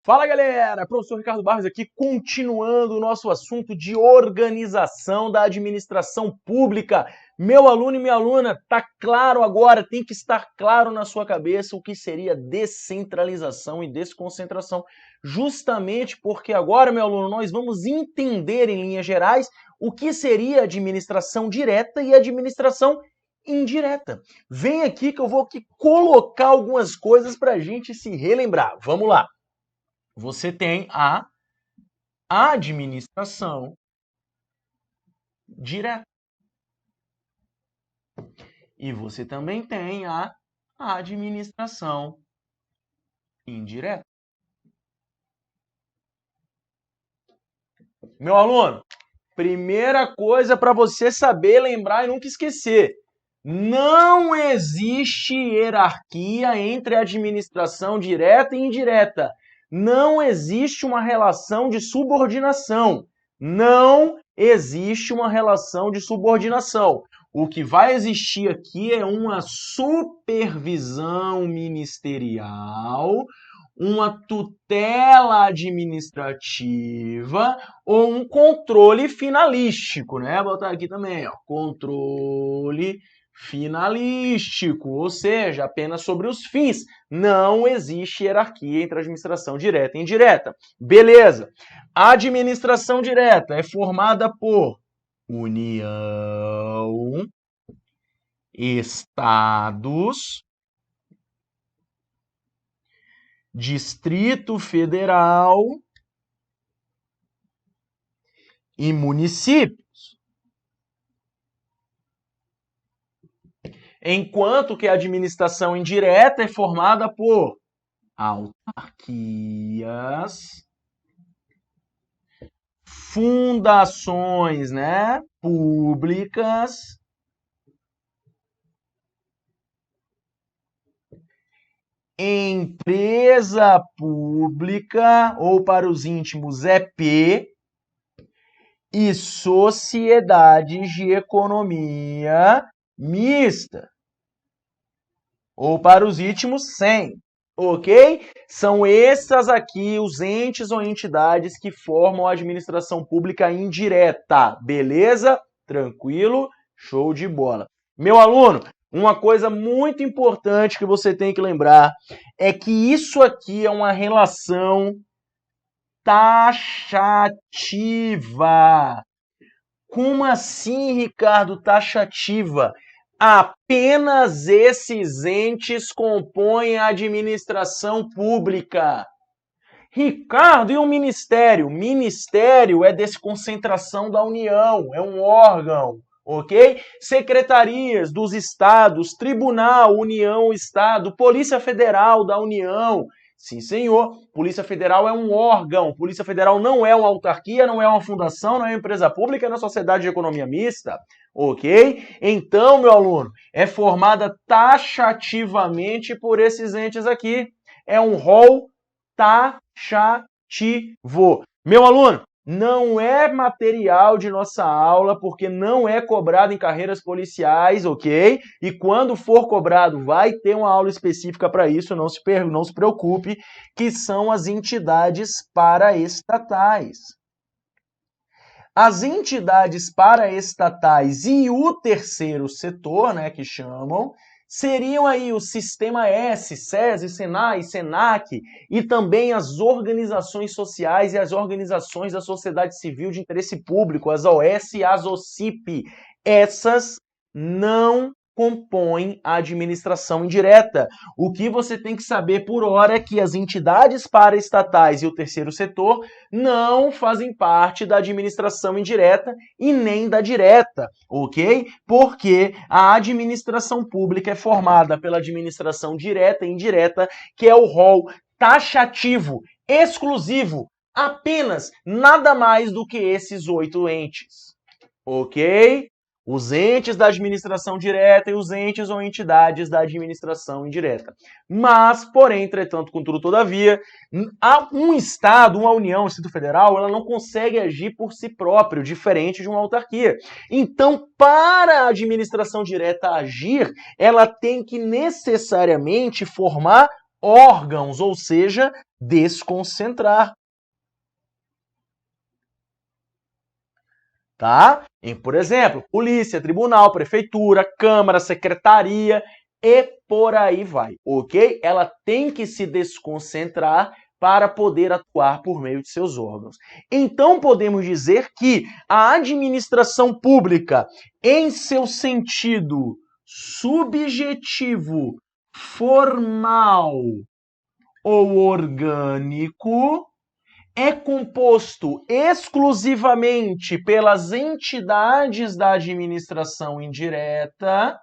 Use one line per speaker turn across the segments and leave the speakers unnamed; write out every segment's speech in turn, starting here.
Fala galera, professor Ricardo Barros aqui, continuando o nosso assunto de organização da administração pública. Meu aluno e minha aluna, tá claro agora, tem que estar claro na sua cabeça o que seria descentralização e desconcentração. Justamente porque agora, meu aluno, nós vamos entender em linhas gerais o que seria administração direta e administração indireta. Vem aqui que eu vou aqui colocar algumas coisas para a gente se relembrar. Vamos lá. Você tem a administração direta. E você também tem a administração indireta. Meu aluno, primeira coisa para você saber, lembrar e nunca esquecer. Não existe hierarquia entre administração direta e indireta. Não existe uma relação de subordinação. Não existe uma relação de subordinação. O que vai existir aqui é uma supervisão ministerial, uma tutela administrativa ou um controle finalístico, né? Vou botar aqui também, ó, controle finalístico, ou seja, apenas sobre os fins. Não existe hierarquia entre administração direta e indireta. Beleza. A administração direta é formada por União, Estados, Distrito Federal e municípios. Enquanto que a administração indireta é formada por autarquias, fundações, né, públicas, empresa pública, ou para os íntimos EP, e sociedades de economia mista, ou para os íntimos sem, ok? São essas aqui os entes ou entidades que formam a administração pública indireta, beleza? Tranquilo? Show de bola. Meu aluno, uma coisa muito importante que você tem que lembrar é que isso aqui é uma relação taxativa. Como assim, Ricardo, taxativa? Apenas esses entes compõem a administração pública. Ricardo, e o ministério? Ministério é desconcentração da União, é um órgão, ok? Secretarias dos estados, Tribunal, União, Estado, Polícia Federal da União. Sim, senhor. Polícia Federal é um órgão. Polícia Federal não é uma autarquia, não é uma fundação, não é uma empresa pública, é uma sociedade de economia mista. Ok? Então, meu aluno, é formada taxativamente por esses entes aqui. É um rol taxativo. Meu aluno, não é material de nossa aula, porque não é cobrado em carreiras policiais, ok? E quando for cobrado, vai ter uma aula específica para isso, não se preocupe, que são as entidades paraestatais. As entidades paraestatais e o terceiro setor, né, que chamam, seriam aí o Sistema S, SESI, SENAI, SENAC e também as organizações sociais e as organizações da sociedade civil de interesse público, as OS e as OCIP. Essas não compõem a administração indireta. O que você tem que saber por hora é que as entidades paraestatais e o terceiro setor não fazem parte da administração indireta e nem da direta, ok? Porque a administração pública é formada pela administração direta e indireta, que é o rol taxativo, exclusivo, apenas nada mais do que esses 8 entes, ok? Os entes da administração direta e os entes ou entidades da administração indireta. Mas, porém, entretanto, contudo, todavia, um Estado, uma União, um Distrito Federal, ela não consegue agir por si próprio, diferente de uma autarquia. Então, para a administração direta agir, ela tem que necessariamente formar órgãos, ou seja, desconcentrar. Tá? Por exemplo, polícia, tribunal, prefeitura, câmara, secretaria e por aí vai, ok? Ela tem que se desconcentrar para poder atuar por meio de seus órgãos. Então, podemos dizer que a administração pública, em seu sentido subjetivo, formal ou orgânico, é composto exclusivamente pelas entidades da administração indireta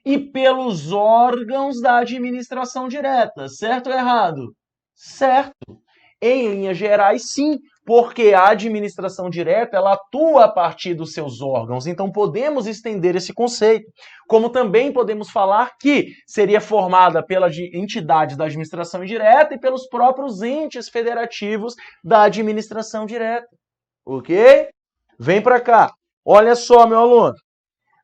e pelos órgãos da administração direta, certo ou errado? Certo. Em linhas gerais, sim, porque a administração direta ela atua a partir dos seus órgãos, então podemos estender esse conceito. Como também podemos falar que seria formada pelas entidades da administração indireta e pelos próprios entes federativos da administração direta. Ok? Vem para cá. Olha só, meu aluno.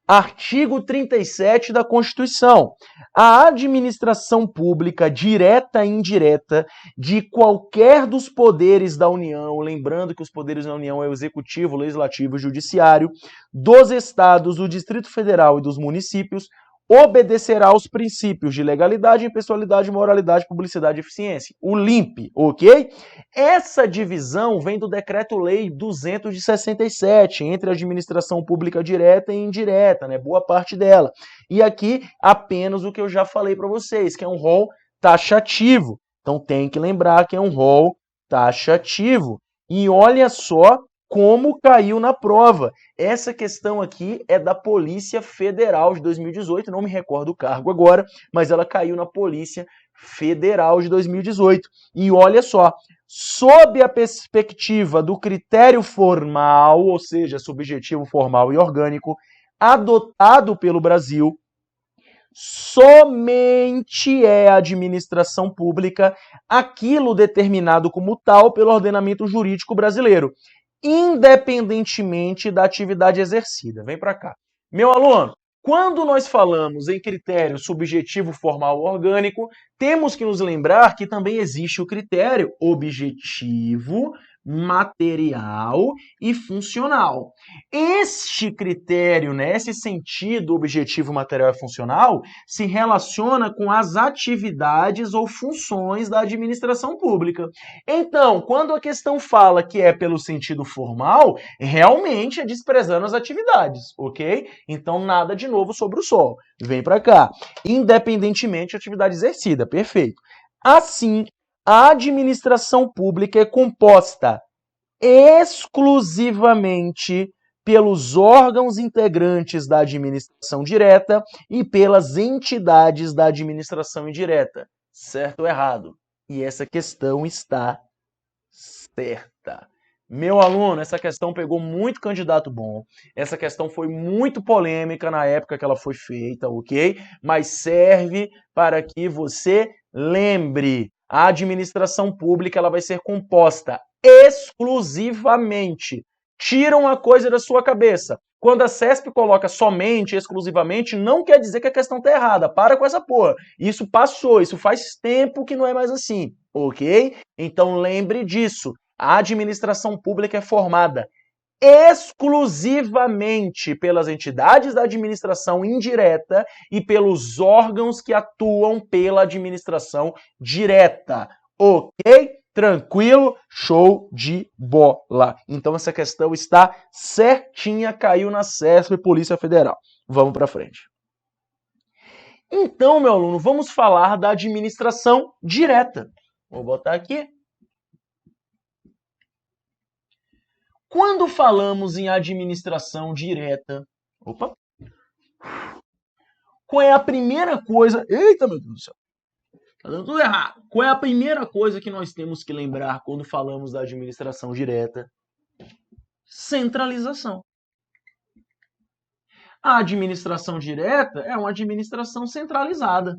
Artigo 37 da Constituição. A administração pública, direta e indireta, de qualquer dos poderes da União, lembrando que os poderes da União é o Executivo, o Legislativo e o Judiciário, dos Estados, do Distrito Federal e dos municípios, obedecerá aos princípios de legalidade, impessoalidade, moralidade, publicidade e eficiência. O LIMP, ok? Essa divisão vem do Decreto-Lei 200 de 67, entre a administração pública direta e indireta, né? Boa parte dela. E aqui apenas o que eu já falei para vocês, que é um rol taxativo. Então tem que lembrar que é um rol taxativo. E olha só como caiu na prova. Essa questão aqui é da Polícia Federal de 2018, não me recordo o cargo agora, mas ela caiu na Polícia Federal de 2018. E olha só, sob a perspectiva do critério formal, ou seja, subjetivo, formal e orgânico, adotado pelo Brasil, somente é a administração pública aquilo determinado como tal pelo ordenamento jurídico brasileiro, independentemente da atividade exercida. Vem para cá. Meu aluno, quando nós falamos em critério subjetivo, formal ou orgânico, temos que nos lembrar que também existe o critério objetivo, material e funcional. Este critério, nesse sentido objetivo, material e funcional, se relaciona com as atividades ou funções da administração pública. Então, quando a questão fala que é pelo sentido formal, realmente é desprezando as atividades, ok? Então, nada de novo sobre o sol. Vem para cá. Independentemente da atividade exercida, perfeito. Assim, a administração pública é composta exclusivamente pelos órgãos integrantes da administração direta e pelas entidades da administração indireta. Certo ou errado? E essa questão está certa. Meu aluno, essa questão pegou muito candidato bom. Essa questão foi muito polêmica na época que ela foi feita, ok? Mas serve para que você lembre. A administração pública ela vai ser composta exclusivamente. Tira uma coisa da sua cabeça. Quando a CESP coloca somente, exclusivamente, não quer dizer que a questão está errada. Para com essa porra. Isso passou, isso faz tempo que não é mais assim, ok? Então lembre disso. A administração pública é formada exclusivamente pelas entidades da administração indireta e pelos órgãos que atuam pela administração direta. Ok? Tranquilo? Show de bola. Então essa questão está certinha, caiu na CESP, Polícia Federal. Vamos para frente. Então, meu aluno, vamos falar da administração direta. Vou botar aqui. Quando falamos em administração direta, qual é a primeira coisa... Eita, meu Deus do céu! Tá dando tudo errado. Qual é a primeira coisa que nós temos que lembrar quando falamos da administração direta? Centralização. A administração direta é uma administração centralizada,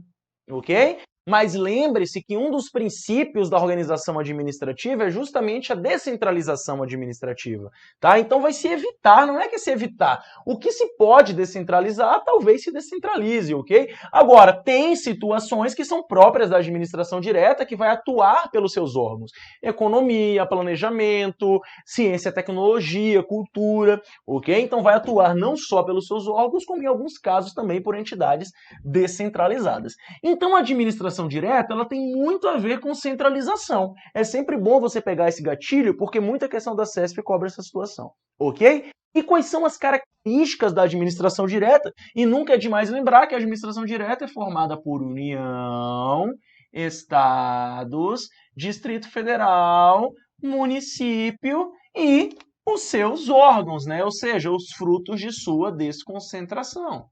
ok? Mas lembre-se que um dos princípios da organização administrativa é justamente a descentralização administrativa, tá? Então vai se evitar, não é que se evitar. O que se pode descentralizar, talvez se descentralize, ok? Agora, tem situações que são próprias da administração direta que vai atuar pelos seus órgãos. Economia, planejamento, ciência, tecnologia, cultura, ok? Então vai atuar não só pelos seus órgãos, como em alguns casos também por entidades descentralizadas. Então a administração direta, ela tem muito a ver com centralização. É sempre bom você pegar esse gatilho, porque muita questão da CESP cobra essa situação, ok? E quais são as características da administração direta? E nunca é demais lembrar que a administração direta é formada por União, Estados, Distrito Federal, município e os seus órgãos, né? Ou seja, os frutos de sua desconcentração.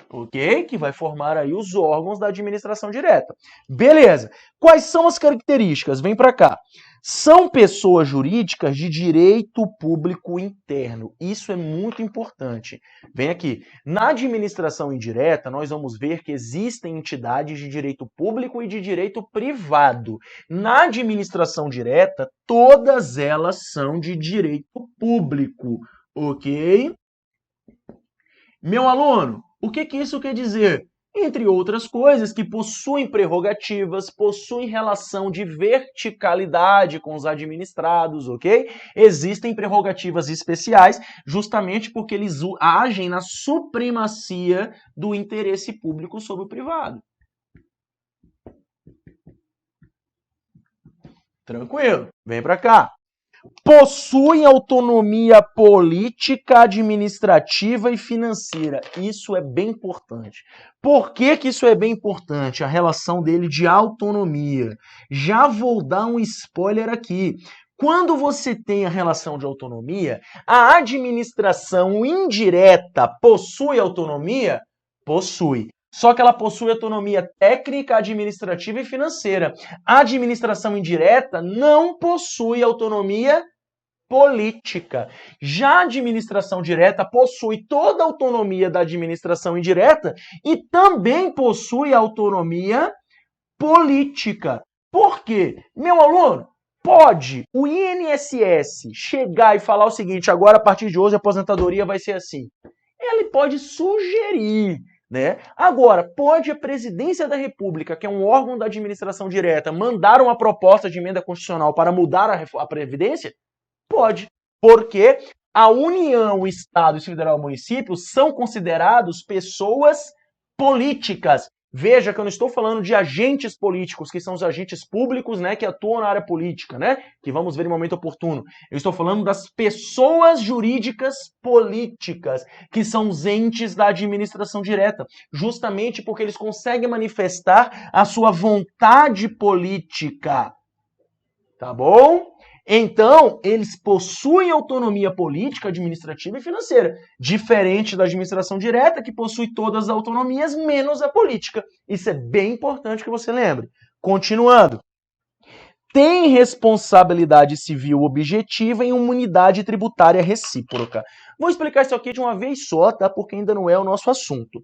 Ok? Que vai formar aí os órgãos da administração direta. Beleza. Quais são as características? Vem para cá. São pessoas jurídicas de direito público interno. Isso é muito importante. Vem aqui. Na administração indireta, nós vamos ver que existem entidades de direito público e de direito privado. Na administração direta, todas elas são de direito público. Ok? Meu aluno, o que isso quer dizer? Entre outras coisas, que possuem prerrogativas, possuem relação de verticalidade com os administrados, ok? Existem prerrogativas especiais justamente porque eles agem na supremacia do interesse público sobre o privado. Tranquilo, vem para cá. Possuem autonomia política, administrativa e financeira. Isso é bem importante. Por que isso é bem importante? A relação dele de autonomia. Já vou dar um spoiler aqui. Quando você tem a relação de autonomia, a administração indireta possui autonomia? Possui. Só que ela possui autonomia técnica, administrativa e financeira. A administração indireta não possui autonomia política. Já a administração direta possui toda a autonomia da administração indireta e também possui autonomia política. Por quê? Meu aluno, pode o INSS chegar e falar o seguinte: agora a partir de hoje a aposentadoria vai ser assim. Ele pode sugerir, né? Agora, pode a Presidência da República, que é um órgão da administração direta, mandar uma proposta de emenda constitucional para mudar a Previdência? Pode, porque a União, o Estado, o Federal e o município são considerados pessoas políticas. Veja que eu não estou falando de agentes políticos, que são os agentes públicos, né, que atuam na área política, né, que vamos ver em momento oportuno. Eu estou falando das pessoas jurídicas políticas, que são os entes da administração direta, justamente porque eles conseguem manifestar a sua vontade política. Tá bom? Então, eles possuem autonomia política, administrativa e financeira, diferente da administração direta, que possui todas as autonomias, menos a política. Isso é bem importante que você lembre. Continuando. Tem responsabilidade civil objetiva e imunidade tributária recíproca. Vou explicar isso aqui de uma vez só, tá? Porque ainda não é o nosso assunto.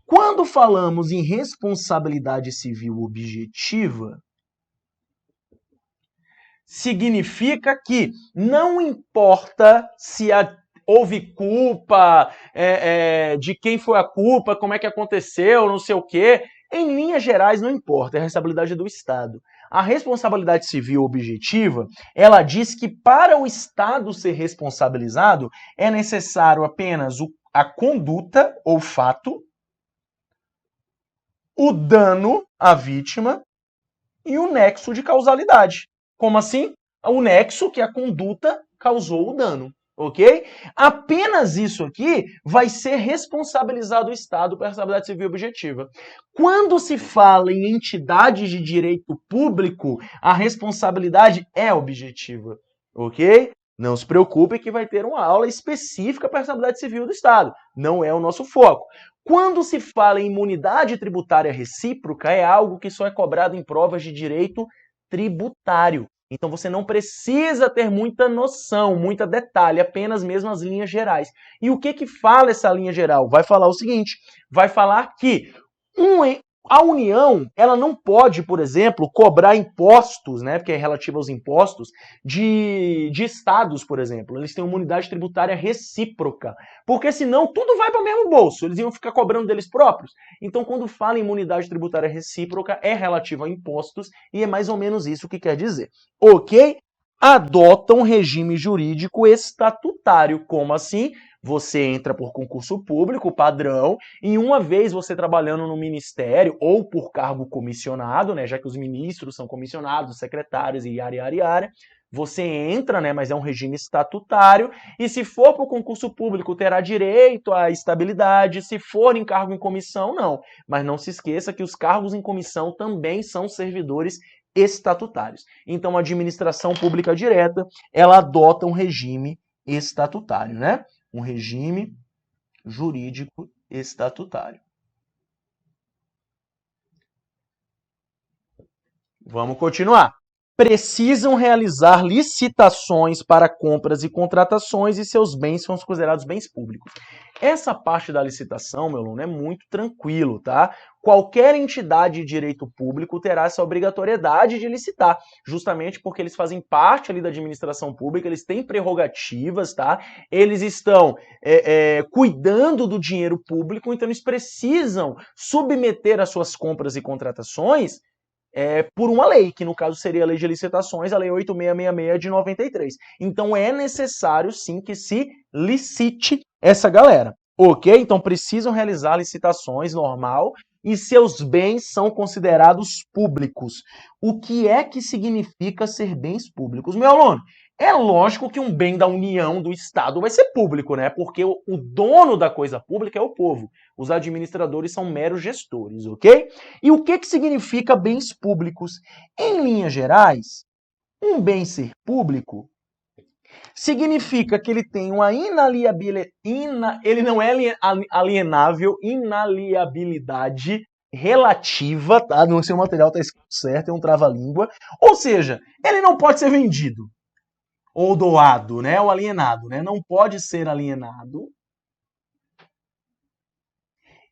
Quando falamos em responsabilidade civil objetiva, significa que não importa se houve culpa, de quem foi a culpa, como é que aconteceu, não sei o quê. Em linhas gerais, não importa, é a responsabilidade do Estado. A responsabilidade civil objetiva, ela diz que para o Estado ser responsabilizado, é necessário apenas a conduta ou fato, o dano à vítima e o nexo de causalidade. Como assim? O nexo que a conduta causou o dano, ok? Apenas isso aqui vai ser responsabilizado o Estado pela responsabilidade civil objetiva. Quando se fala em entidades de direito público, a responsabilidade é objetiva, ok? Não se preocupe que vai ter uma aula específica para a responsabilidade civil do Estado. Não é o nosso foco. Quando se fala em imunidade tributária recíproca, é algo que só é cobrado em provas de direito tributário. Então você não precisa ter muita noção, muita detalhe, apenas mesmo as linhas gerais. E o que fala essa linha geral? Vai falar o seguinte, vai falar que A União, ela não pode, por exemplo, cobrar impostos, né, porque é relativo aos impostos, de estados, por exemplo. Eles têm uma unidade tributária recíproca, porque senão tudo vai para o mesmo bolso, eles iam ficar cobrando deles próprios. Então, quando fala em imunidade tributária recíproca, é relativo a impostos, e é mais ou menos isso que quer dizer. Ok? Adota um regime jurídico estatutário. Como assim? Você entra por concurso público, padrão, e uma vez você trabalhando no ministério ou por cargo comissionado, né, já que os ministros são comissionados, secretários e área, você entra, né, mas é um regime estatutário, e se for para o concurso público terá direito à estabilidade, se for em cargo em comissão, não. Mas não se esqueça que os cargos em comissão também são servidores estatutários. Então, a administração pública direta, ela adota um regime estatutário, né? Um regime jurídico estatutário. Vamos continuar. Precisam realizar licitações para compras e contratações e seus bens são considerados bens públicos. Essa parte da licitação, meu aluno, é muito tranquilo, tá? Qualquer entidade de direito público terá essa obrigatoriedade de licitar, justamente porque eles fazem parte ali da administração pública, eles têm prerrogativas, tá? Eles estão cuidando do dinheiro público, então eles precisam submeter as suas compras e contratações por uma lei, que no caso seria a Lei de Licitações, a Lei 8666 de 93. Então é necessário sim que se licite essa galera, ok? Então precisam realizar licitações normal e seus bens são considerados públicos. O que é que significa ser bens públicos? Meu aluno, é lógico que um bem da União, do Estado, vai ser público, né? Porque o dono da coisa pública é o povo. Os administradores são meros gestores, ok? E o que significa bens públicos? Em linhas gerais, um bem ser público significa que ele tem uma inaliabilidade, ele não é alienável, inaliabilidade relativa, tá? No seu material tá escrito certo, é um trava-língua. Ou seja, ele não pode ser vendido ou doado, né? Ou alienado, né? Não pode ser alienado.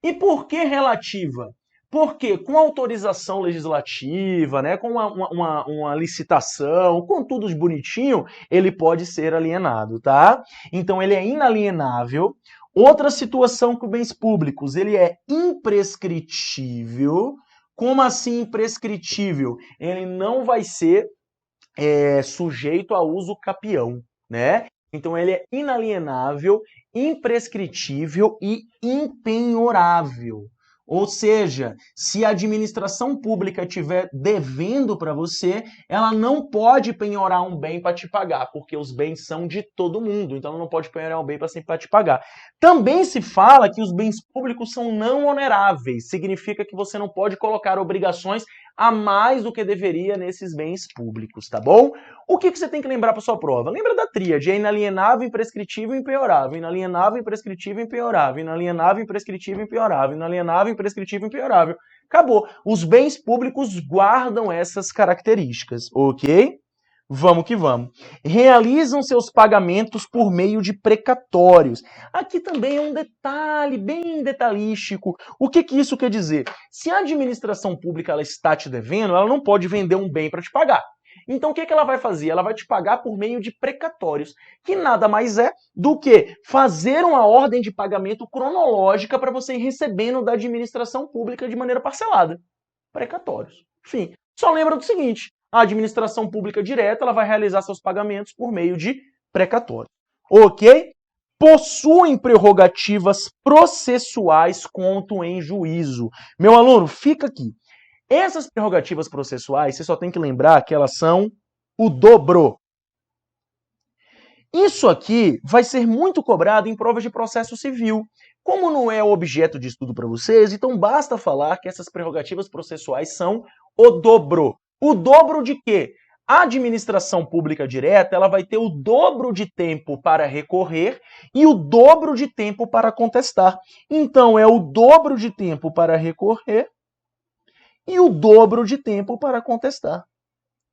E por que relativa? Porque com autorização legislativa, né, com uma licitação, com tudo bonitinho, ele pode ser alienado, tá? Então ele é inalienável. Outra situação com bens públicos, ele é imprescritível. Como assim imprescritível? Ele não vai ser sujeito a uso capião, né? Então ele é inalienável, imprescritível e impenhorável. Ou seja, se a administração pública estiver devendo para você, ela não pode penhorar um bem para te pagar, porque os bens são de todo mundo, então ela não pode penhorar um bem para te pagar. Também se fala que os bens públicos são não oneráveis, significa que você não pode colocar obrigações a mais do que deveria nesses bens públicos, tá bom? O que você tem que lembrar para sua prova? Lembra da tríade, é inalienável, imprescritível e impenhorável. Inalienável, imprescritível e impenhorável. Inalienável, imprescritível e impenhorável. Inalienável, imprescritível e impenhorável. Acabou. Os bens públicos guardam essas características, ok? Vamos que vamos. Realizam seus pagamentos por meio de precatórios. Aqui também é um detalhe bem detalhístico. O que isso quer dizer? Se a administração pública ela está te devendo, ela não pode vender um bem para te pagar. Então o que ela vai fazer? Ela vai te pagar por meio de precatórios, que nada mais é do que fazer uma ordem de pagamento cronológica para você ir recebendo da administração pública de maneira parcelada. Precatórios. Enfim, só lembra do seguinte, a administração pública direta ela vai realizar seus pagamentos por meio de precatórios. Ok? Possuem prerrogativas processuais quanto em juízo. Meu aluno, fica aqui. Essas prerrogativas processuais, você só tem que lembrar que elas são o dobro. Isso aqui vai ser muito cobrado em provas de processo civil. Como não é objeto de estudo para vocês, então basta falar que essas prerrogativas processuais são o dobro. O dobro de quê? A administração pública direta ela vai ter o dobro de tempo para recorrer e o dobro de tempo para contestar. Então, é o dobro de tempo para recorrer e o dobro de tempo para contestar.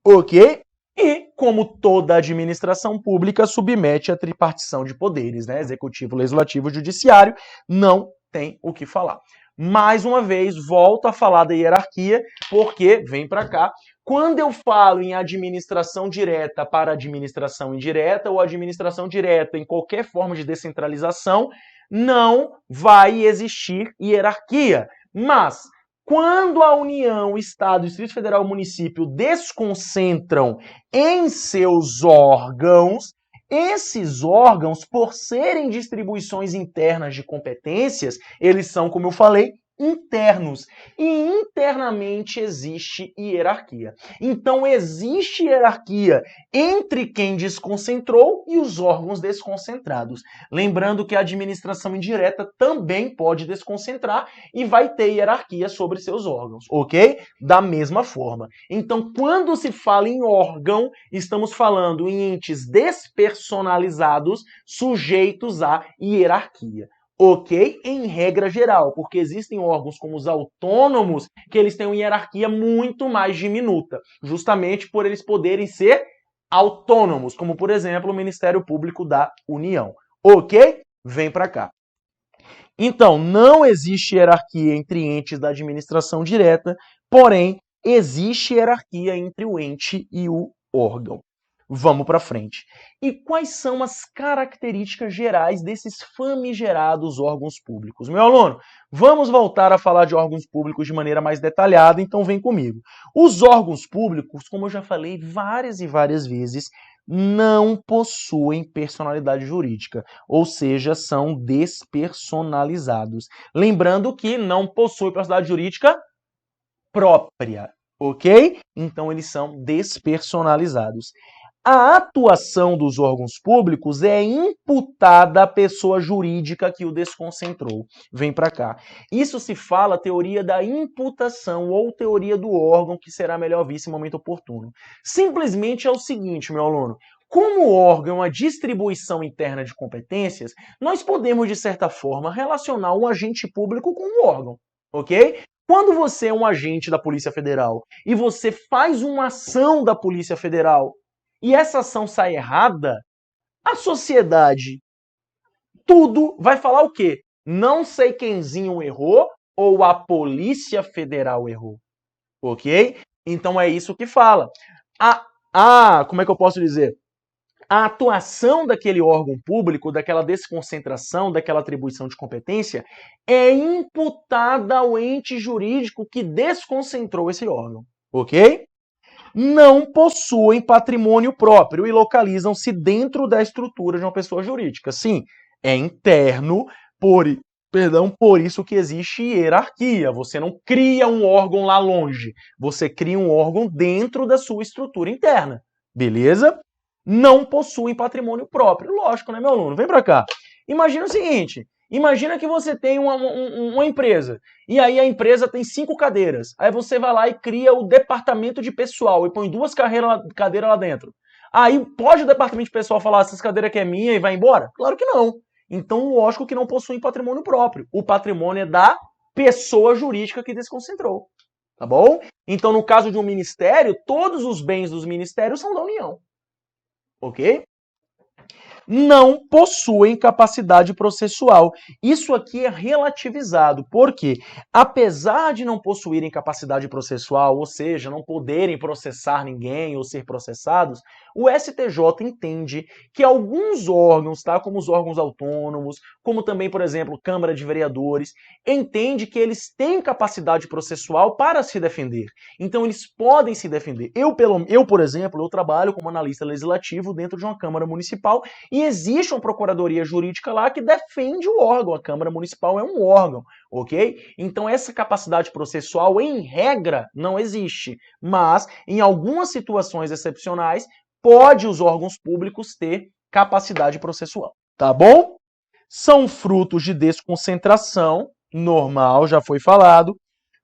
Ok? E, como toda administração pública, submete à tripartição de poderes, né? Executivo, legislativo e judiciário, não tem o que falar. Mais uma vez, volto a falar da hierarquia, porque, vem para cá, quando eu falo em administração direta para administração indireta ou administração direta em qualquer forma de descentralização, não vai existir hierarquia. Mas, quando a União, o Estado, o Distrito Federal e o município desconcentram em seus órgãos, esses órgãos, por serem distribuições internas de competências, eles são, como eu falei, internos. E internamente existe hierarquia. Então existe hierarquia entre quem desconcentrou e os órgãos desconcentrados. Lembrando que a administração indireta também pode desconcentrar e vai ter hierarquia sobre seus órgãos, ok? Da mesma forma. Então, quando se fala em órgão, estamos falando em entes despersonalizados sujeitos à hierarquia. Ok? Em regra geral, porque existem órgãos como os autônomos que eles têm uma hierarquia muito mais diminuta, justamente por eles poderem ser autônomos, como por exemplo o Ministério Público da União. Ok? Vem para cá. Então, não existe hierarquia entre entes da administração direta, porém, existe hierarquia entre o ente e o órgão. Vamos para frente. E quais são as características gerais desses famigerados órgãos públicos? Meu aluno, vamos voltar a falar de órgãos públicos de maneira mais detalhada, então vem comigo. Os órgãos públicos, como eu já falei várias e várias vezes, não possuem personalidade jurídica, ou seja, são despersonalizados. Lembrando que não possuem personalidade jurídica própria, ok? Então eles são despersonalizados. A atuação dos órgãos públicos é imputada à pessoa jurídica que o desconcentrou. Vem para cá. Isso se fala teoria da imputação ou teoria do órgão, que será melhor vista em momento oportuno. Simplesmente é o seguinte, meu aluno. Como o órgão é uma distribuição interna de competências, nós podemos, de certa forma, relacionar um agente público com um órgão, ok? Quando você é um agente da Polícia Federal e você faz uma ação da Polícia Federal e essa ação sai errada, a sociedade, tudo vai falar o quê? Não sei quemzinho errou ou a Polícia Federal errou, ok? Então é isso que fala. Como é que eu posso dizer? A atuação daquele órgão público, daquela desconcentração, daquela atribuição de competência, é imputada ao ente jurídico que desconcentrou esse órgão, ok? Não possuem patrimônio próprio e localizam-se dentro da estrutura de uma pessoa jurídica. Sim, é interno, por isso que existe hierarquia. Você não cria um órgão lá longe, você cria um órgão dentro da sua estrutura interna, beleza? Não possuem patrimônio próprio. Lógico, né, meu aluno? Vem para cá. Imagina o seguinte, imagina que você tem uma empresa, e aí a empresa tem 5 cadeiras. Aí você vai lá e cria o departamento de pessoal e põe 2 cadeiras lá dentro. Aí pode o departamento de pessoal falar, essas cadeiras aqui é minha e vai embora? Claro que não. Então, lógico que não possuem patrimônio próprio. O patrimônio é da pessoa jurídica que desconcentrou. Tá bom? Então, no caso de um ministério, todos os bens dos ministérios são da União. Ok? Não possuem capacidade processual. Isso aqui é relativizado, porque apesar de não possuírem capacidade processual, ou seja, não poderem processar ninguém ou ser processados, o STJ entende que alguns órgãos, tá, como os órgãos autônomos, como também, por exemplo, Câmara de Vereadores, entende que eles têm capacidade processual para se defender. Então eles podem se defender. Por exemplo, eu trabalho como analista legislativo dentro de uma Câmara Municipal e existe uma procuradoria jurídica lá que defende o órgão. A Câmara Municipal é um órgão, ok? Então essa capacidade processual, em regra, não existe. Mas, em algumas situações excepcionais, pode os órgãos públicos ter capacidade processual. Tá bom? São frutos de desconcentração, normal, já foi falado.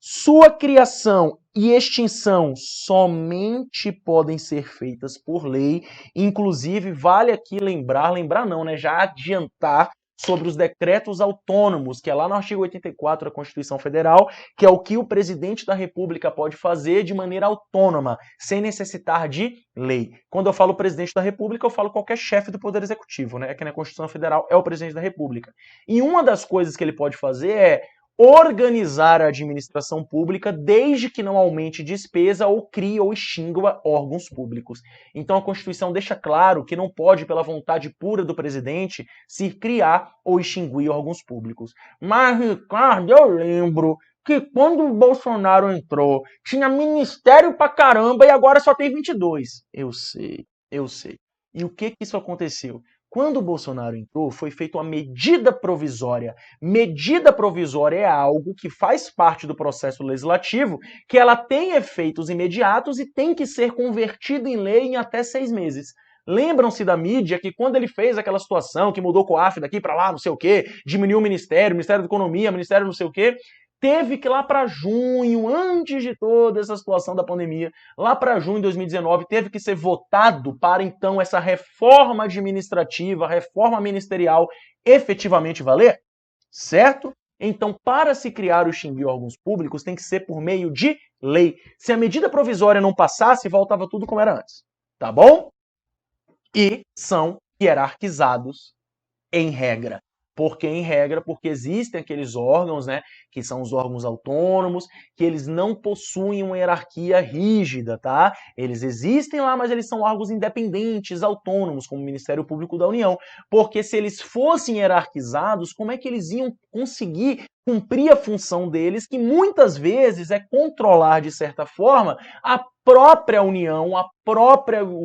Sua criação e extinção somente podem ser feitas por lei. Inclusive, vale aqui lembrar não, né? Já adiantar sobre os decretos autônomos, que é lá no artigo 84 da Constituição Federal, que é o que o presidente da República pode fazer de maneira autônoma, sem necessitar de lei. Quando eu falo presidente da República, eu falo qualquer chefe do Poder Executivo, né? Aqui na Constituição Federal é o presidente da República. E uma das coisas que ele pode fazer é organizar a administração pública desde que não aumente despesa ou crie ou extingua órgãos públicos. Então a Constituição deixa claro que não pode, pela vontade pura do presidente, se criar ou extinguir órgãos públicos. Mas, Ricardo, eu lembro que quando o Bolsonaro entrou, tinha ministério pra caramba e agora só tem 22. Eu sei. E o que isso aconteceu? Quando o Bolsonaro entrou, foi feita uma medida provisória. Medida provisória é algo que faz parte do processo legislativo, que ela tem efeitos imediatos e tem que ser convertida em lei em até 6 meses. Lembram-se da mídia que quando ele fez aquela situação, que mudou o COAF daqui para lá, não sei o quê, diminuiu o Ministério da Economia, Ministério não sei o quê, teve que lá para junho, antes de toda essa situação da pandemia, lá para junho de 2019, teve que ser votado para então essa reforma administrativa, reforma ministerial efetivamente valer, certo? Então, para se criar ou extinguir órgãos públicos, tem que ser por meio de lei. Se a medida provisória não passasse, voltava tudo como era antes, tá bom? E são hierarquizados em regra. Porque existem aqueles órgãos, né, que são os órgãos autônomos, que eles não possuem uma hierarquia rígida, tá? Eles existem lá, mas eles são órgãos independentes, autônomos, como o Ministério Público da União. Porque se eles fossem hierarquizados, como é que eles iam conseguir cumprir a função deles, que muitas vezes é controlar, de certa forma, a própria União,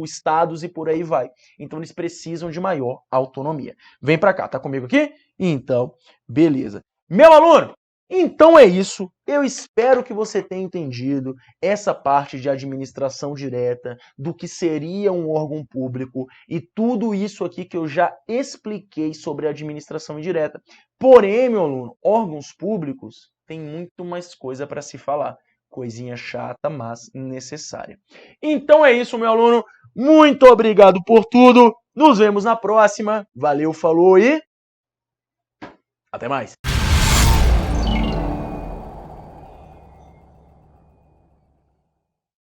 os estados e por aí vai. Então eles precisam de maior autonomia. Vem pra cá, tá comigo aqui? Então, beleza. Meu aluno, então é isso. Eu espero que você tenha entendido essa parte de administração direta, do que seria um órgão público e tudo isso aqui que eu já expliquei sobre a administração indireta. Porém, meu aluno, órgãos públicos tem muito mais coisa para se falar. Coisinha chata, mas necessária. Então é isso, meu aluno. Muito obrigado por tudo. Nos vemos na próxima. Valeu, falou e até mais.